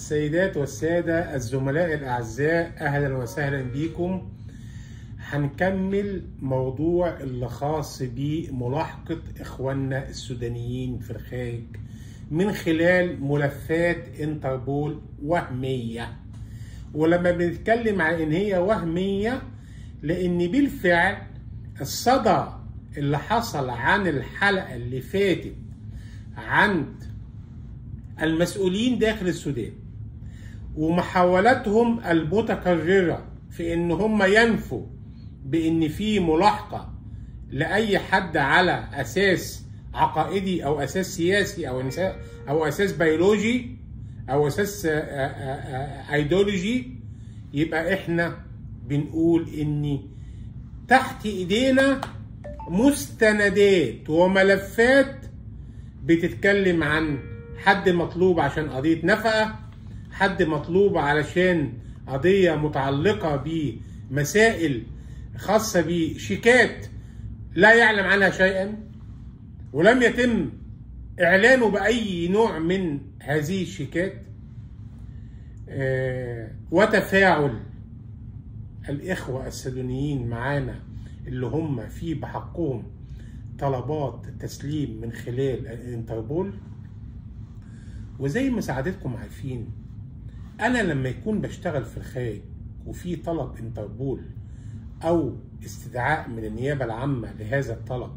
السيدات والسادة الزملاء الأعزاء، أهلا وسهلا بكم. هنكمل موضوع اللي خاص بملاحقة إخواننا السودانيين في الخارج من خلال ملفات انتربول وهمية. ولما بنتكلم عن إن هي وهمية، لأن بالفعل الصدى اللي حصل عن الحلقة اللي فاتت عند المسؤولين داخل السودان ومحاولاتهم المتكررة في ان هم ينفوا بان في ملاحقة لاي حد على اساس عقائدي او اساس سياسي او اساس بيولوجي او اساس ايديولوجي، يبقى احنا بنقول ان تحت ايدينا مستندات وملفات بتتكلم عن حد مطلوب عشان قضية نفقة، حد مطلوب علشان قضية متعلقة بمسائل خاصة بشيكات لا يعلم عنها شيئا ولم يتم إعلانه بأي نوع من هذه الشيكات، وتفاعل الإخوة السودانيين معانا اللي هم في بحقهم طلبات تسليم من خلال الانتربول. وزي ما سعادتكم عارفين، أنا لما يكون بشتغل في الخارج وفي طلب انتربول أو استدعاء من النيابة العامة لهذا الطلب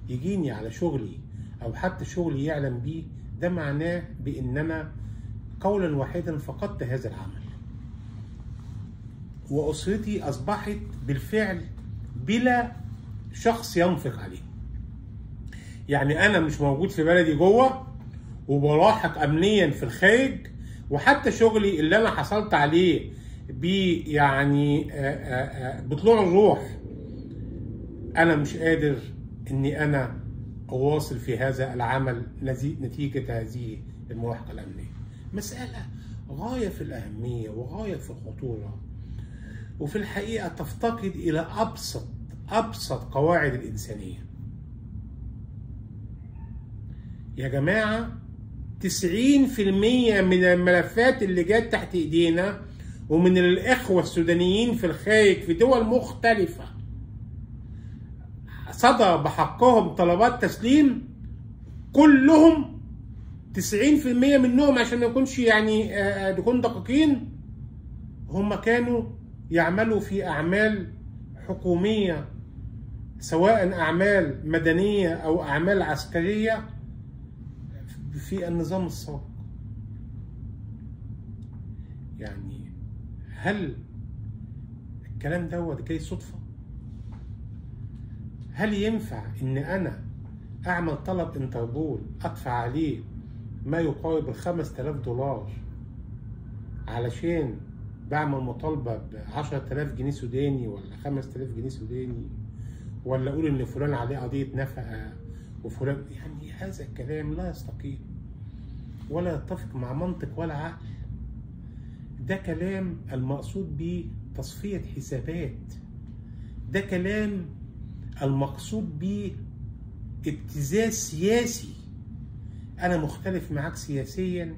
يجيني على شغلي أو حتى شغلي يعلم بيه، ده معناه بأن أنا قولا واحدا فقدت هذا العمل، وأسرتي أصبحت بالفعل بلا شخص ينفق عليه. يعني أنا مش موجود في بلدي جوه وبلاحق امنيا في الخارج، وحتى شغلي اللي انا حصلت عليه يعني بطلوع الروح انا مش قادر اني انا اواصل في هذا العمل نتيجة هذه الملاحقة الامنية. مسألة غاية في الاهمية وغاية في الخطورة، وفي الحقيقة تفتقد الى ابسط قواعد الانسانية. يا جماعة، 90% من الملفات اللي جات تحت ايدينا ومن الاخوة السودانيين في الخارج في دول مختلفة صدر بحقهم طلبات تسليم، كلهم 90% منهم عشان ما نكونش يعني نكون دقيقين هم كانوا يعملوا في اعمال حكومية، سواء اعمال مدنية او اعمال عسكرية في النظام السابق. يعني هل الكلام دوت جاي صدفة؟ هل ينفع ان انا اعمل طلب انتربول ادفع عليه ما يقارب $5000 علشان بعمل مطالبة ب10,000 جنيه سوداني ولا 5000 جنيه سوداني، ولا اقول ان فلان عليه قضية نفقة وفلان؟ يعني هذا الكلام لا يستقيم ولا يتفق مع منطق ولا عقل. ده كلام المقصود به تصفية حسابات، ده كلام المقصود به ابتزاز سياسي. أنا مختلف معاك سياسيا،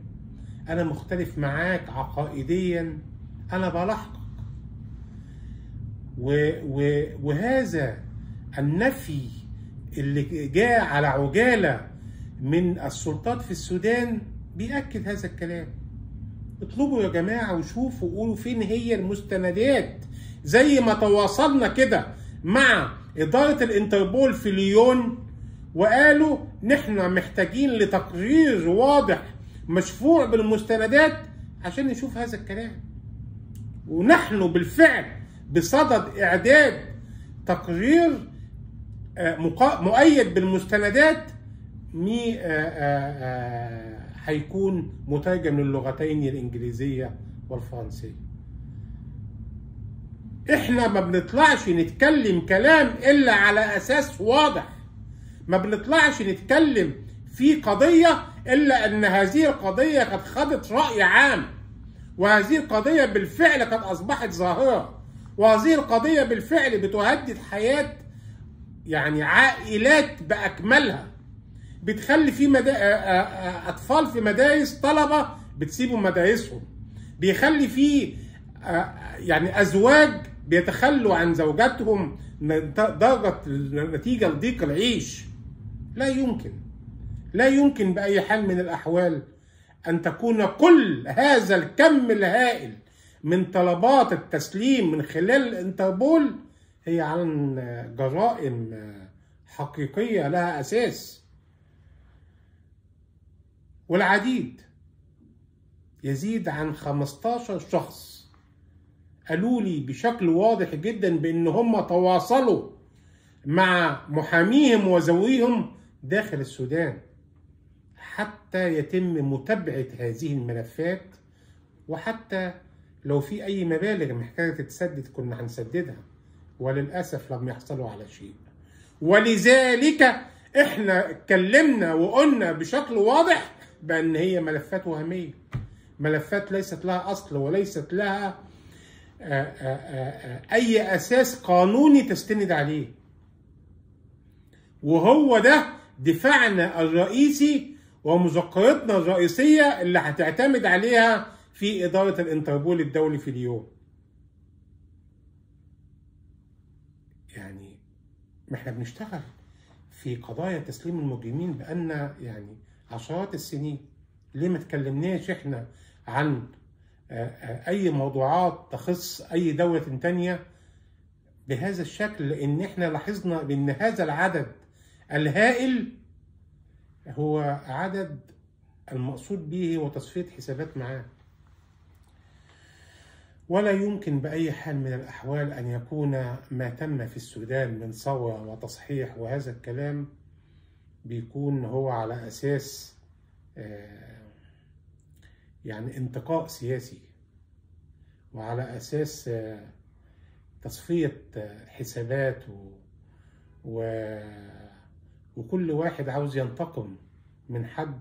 أنا مختلف معاك عقائديا، أنا بلاحقك. وهذا النفي اللي جاء على عجالة من السلطات في السودان بيأكد هذا الكلام. اطلبوا يا جماعة وشوفوا وقولوا فين هي المستندات، زي ما تواصلنا كده مع إدارة الانتربول في ليون وقالوا نحن محتاجين لتقرير واضح مشفوع بالمستندات عشان نشوف هذا الكلام. ونحن بالفعل بصدد إعداد تقرير مؤيد بالمستندات هيكون مترجم للغتين الإنجليزية والفرنسية. احنا ما بنطلعش نتكلم كلام إلا على أساس واضح، ما بنطلعش نتكلم في قضية إلا أن هذه القضية قد خدت رأي عام، وهذه القضية بالفعل قد أصبحت ظاهرة، وهذه القضية بالفعل بتهدد حياة يعني عائلات بأكملها، بتخلي في أطفال في مدارس طلبة بتسيبوا مدارسهم، بيخلي فيه يعني أزواج بيتخلوا عن زوجاتهم نتيجة لضيق العيش. لا يمكن بأي حال من الأحوال أن تكون كل هذا الكم الهائل من طلبات التسليم من خلال الانتربول هي عن جرائم حقيقية لها أساس. والعديد يزيد عن 15 شخص قالوا لي بشكل واضح جدا بأن هم تواصلوا مع محاميهم وذويهم داخل السودان حتى يتم متابعة هذه الملفات، وحتى لو في أي مبالغ محتاجة تتسدد كنا هنسددها، وللأسف لم يحصلوا على شيء. ولذلك احنا اتكلمنا وقلنا بشكل واضح بأن هي ملفات وهمية، ملفات ليست لها أصل وليست لها أي أساس قانوني تستند عليه. وهو ده دفاعنا الرئيسي ومذكرتنا الرئيسية اللي هتعتمد عليها في إدارة الانتربول الدولي في اليوم. يعني احنا بنشتغل في قضايا تسليم المجرمين بقالنا يعني عشرات السنين. ليه ما تكلمناش احنا عن اي موضوعات تخص اي دولة تانية بهذا الشكل؟ لان احنا لاحظنا بان هذا العدد الهائل هو عدد المقصود به هو تصفية حسابات معاه. ولا يمكن بأي حال من الأحوال أن يكون ما تم في السودان من ثورة وتصحيح وهذا الكلام بيكون هو على أساس يعني انتقاء سياسي، وعلى أساس تصفية حسابات وكل واحد عاوز ينتقم من حد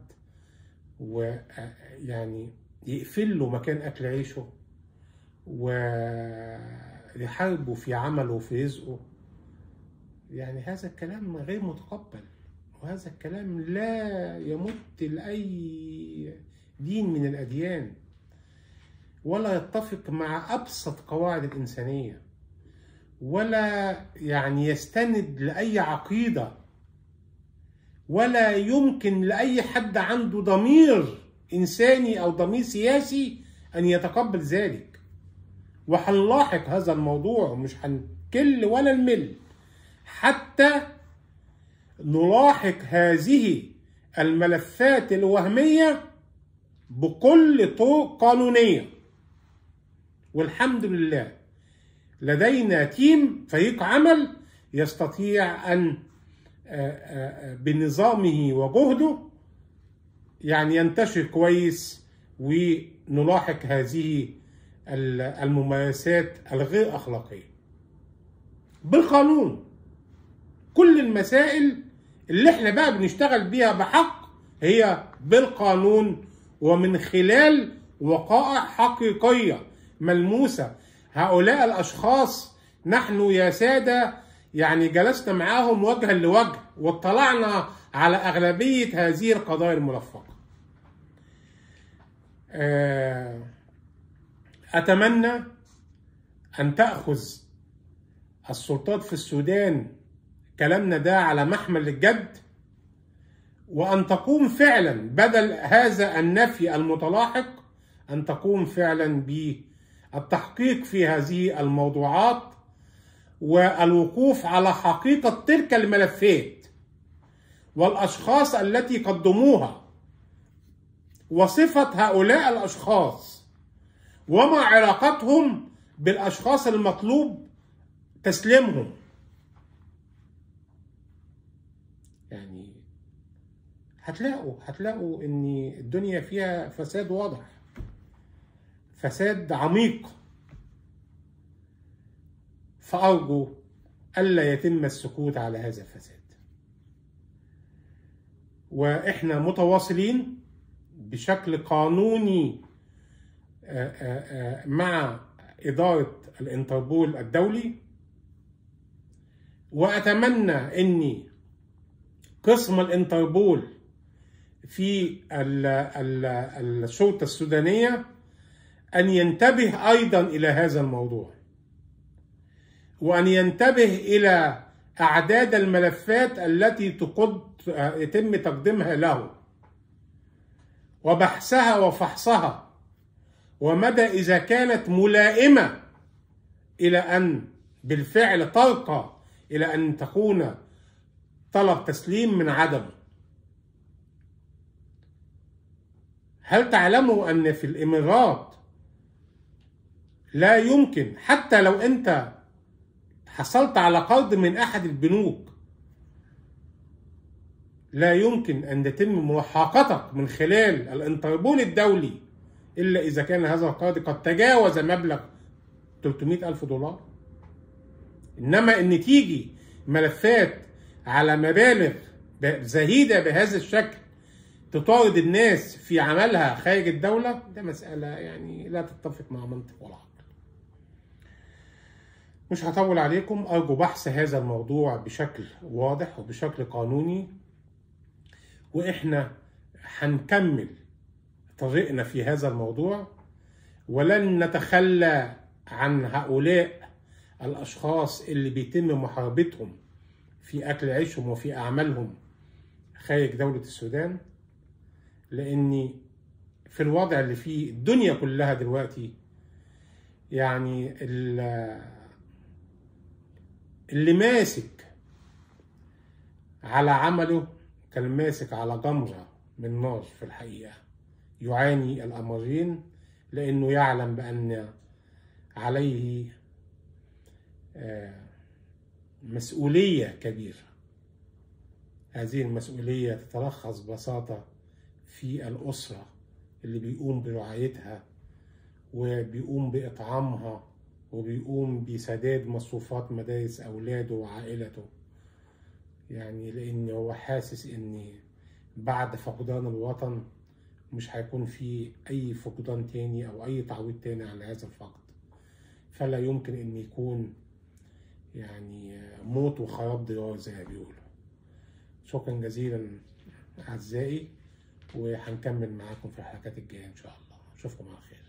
ويعني يقفل له مكان أكل عيشه ويحاربه في عمله وفي رزقه. يعني هذا الكلام غير متقبل، وهذا الكلام لا يمت لأي دين من الأديان ولا يتفق مع أبسط قواعد الإنسانية ولا يعني يستند لأي عقيدة ولا يمكن لأي حد عنده ضمير إنساني أو ضمير سياسي أن يتقبل ذلك. وهنلاحق هذا الموضوع ومش هنكل ولا نمل حتى نلاحق هذه الملفات الوهمية بكل طرق قانونية. والحمد لله لدينا فريق عمل يستطيع أن بنظامه وجهده يعني ينتشر كويس ونلاحق هذه الممارسات الغير أخلاقية بالقانون. كل المسائل اللي احنا بقى بنشتغل بيها بحق هي بالقانون ومن خلال وقائع حقيقية ملموسة. هؤلاء الأشخاص نحن يا سادة يعني جلسنا معاهم وجها لوجه واطلعنا على أغلبية هذه القضايا الملفقة. أتمنى أن تأخذ السلطات في السودان كلامنا ده على محمل الجد، وأن تقوم فعلا بدل هذا النفي المتلاحق أن تقوم فعلا بالتحقيق في هذه الموضوعات والوقوف على حقيقة تلك الملفات والأشخاص التي قدموها وصفة هؤلاء الأشخاص وما علاقتهم بالأشخاص المطلوب تسليمهم. يعني هتلاقوا ان الدنيا فيها فساد واضح، فساد عميق، فأرجو ألا يتم السكوت على هذا الفساد. وإحنا متواصلين بشكل قانوني مع إدارة الانتربول الدولي، وأتمنى أن قسم الانتربول في الشرطة السودانية أن ينتبه أيضا إلى هذا الموضوع، وأن ينتبه إلى أعداد الملفات التي يتم تقديمها له، وبحثها وفحصها، ومدى إذا كانت ملائمة إلى أن بالفعل ترقى إلى أن تكون طلب تسليم من عدمه. هل تعلموا أن في الإمارات لا يمكن حتى لو أنت حصلت على قرض من أحد البنوك لا يمكن أن يتم ملاحقتك من خلال الانتربول الدولي إلا إذا كان هذا القرض قد تجاوز مبلغ 300,000 دولار. إنما إن تيجي ملفات على مبالغ زهيدة بهذا الشكل تطارد الناس في عملها خارج الدولة، ده مسألة يعني لا تتفق مع منطق ولا عقل. مش هطول عليكم، أرجو بحث هذا الموضوع بشكل واضح وبشكل قانوني، وإحنا هنكمل طريقنا في هذا الموضوع، ولن نتخلى عن هؤلاء الأشخاص اللي بيتم محاربتهم في أكل عيشهم وفي أعمالهم خارج دولة السودان، لأني في الوضع اللي فيه الدنيا كلها دلوقتي يعني اللي ماسك على عمله كان ماسك على جمرة من نار في الحقيقة. يعاني الأمرين لأنه يعلم بأن عليه مسؤولية كبيرة. هذه المسؤولية تتلخص ببساطة في الأسرة اللي بيقوم برعايتها وبيقوم بإطعامها وبيقوم بسداد مصروفات مدارس أولاده وعائلته، يعني لأن هو حاسس إن بعد فقدان الوطن مش هيكون في أي فقدان تاني أو أي تعويض تاني على هذا الفقد، فلا يمكن إن يكون يعني موت وخراب ديار زي ما بيقولوا. شكرا جزيلا أعزائي، وهنكمل معاكم في الحلقات الجاية إن شاء الله. أشوفكم على خير.